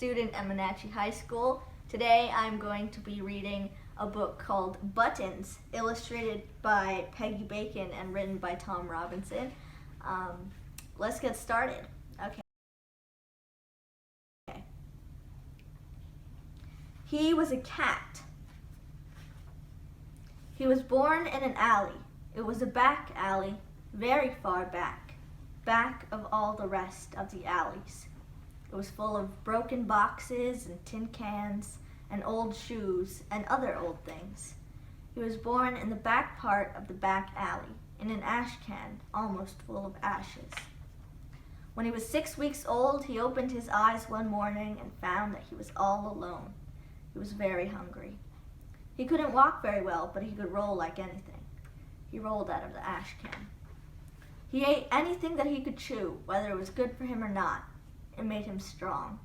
student at Monachi High School. Today I'm going to be reading a book called Buttons, illustrated by Peggy Bacon and written by Tom Robinson. Let's get started. Okay. He was a cat. He was born in an alley. It was a back alley, very far back of all the rest of the alleys. It was full of broken boxes and tin cans and old shoes and other old things. He was born in the back part of the back alley, in an ash can almost full of ashes. When he was 6 weeks old, he opened his eyes one morning and found that he was all alone. He was very hungry. He couldn't walk very well, but he could roll like anything. He rolled out of the ash can. He ate anything that he could chew, whether it was good for him or not. It made him strong.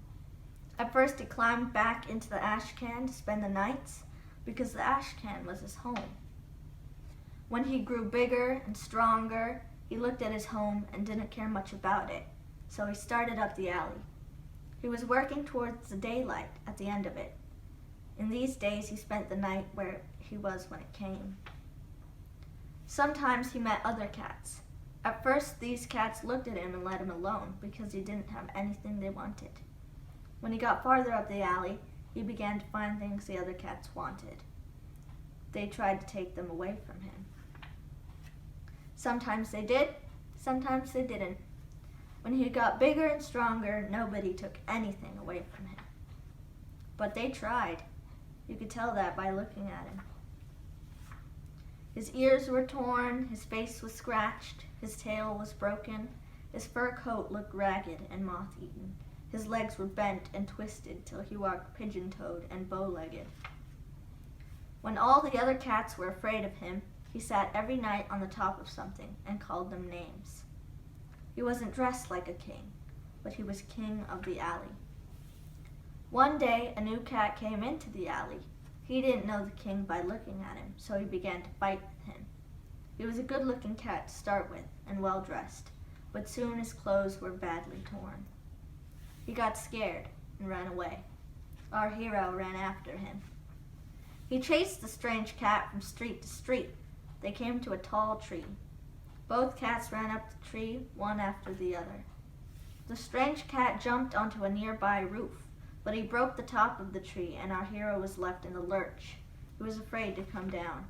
At first, he climbed back into the ash can to spend the nights because the ash can was his home. When he grew bigger and stronger, he looked at his home and didn't care much about it, so he started up the alley. He was working towards the daylight at the end of it. In these days, he spent the night where he was when it came. Sometimes he met other cats. At first, these cats looked at him and let him alone because he didn't have anything they wanted. When he got farther up the alley, he began to find things the other cats wanted. They tried to take them away from him. Sometimes they did, sometimes they didn't. When he got bigger and stronger, nobody took anything away from him. But they tried. You could tell that by looking at him. His ears were torn, his face was scratched, his tail was broken, his fur coat looked ragged and moth-eaten. His legs were bent and twisted till he walked pigeon-toed and bow-legged. When all the other cats were afraid of him, he sat every night on the top of something and called them names. He wasn't dressed like a king, but he was king of the alley. One day, a new cat came into the alley. He didn't know the king by looking at him, so he began to fight with him. He was a good-looking cat to start with and well-dressed, but soon his clothes were badly torn. He got scared and ran away. Our hero ran after him. He chased the strange cat from street to street. They came to a tall tree. Both cats ran up the tree, one after the other. The strange cat jumped onto a nearby roof, but he broke the top of the tree and our hero was left in the lurch. He was afraid to come down.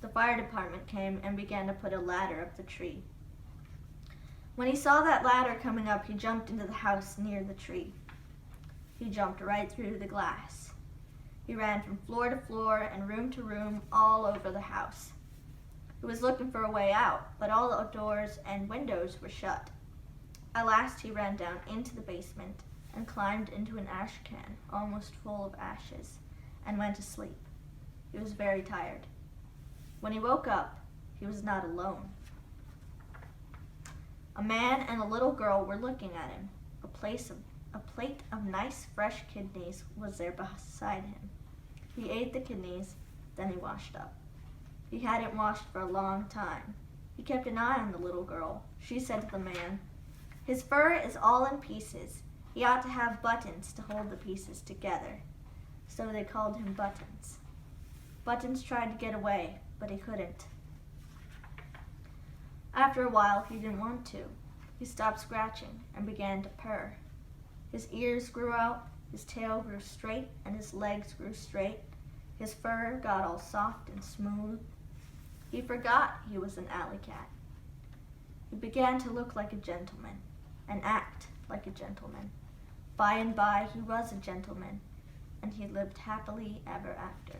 The fire department came and began to put a ladder up the tree. When he saw that ladder coming up, he jumped into the house near the tree. He jumped right through the glass. He ran from floor to floor and room to room all over the house. He was looking for a way out, but all the doors and windows were shut. At last he ran down into the basement and climbed into an ash can almost full of ashes and went to sleep. He was very tired. When he woke up, he was not alone. A man and a little girl were looking at him. A plate of nice fresh kidneys was there beside him. He ate the kidneys, then he washed up. He hadn't washed for a long time. He kept an eye on the little girl. She said to the man, "His fur is all in pieces. He ought to have buttons to hold the pieces together." So they called him Buttons. Buttons tried to get away, but he couldn't. After a while, he didn't want to. He stopped scratching and began to purr. His ears grew out, his tail grew straight, and his legs grew straight. His fur got all soft and smooth. He forgot he was an alley cat. He began to look like a gentleman and act like a gentleman. By and by, he was a gentleman, and he lived happily ever after.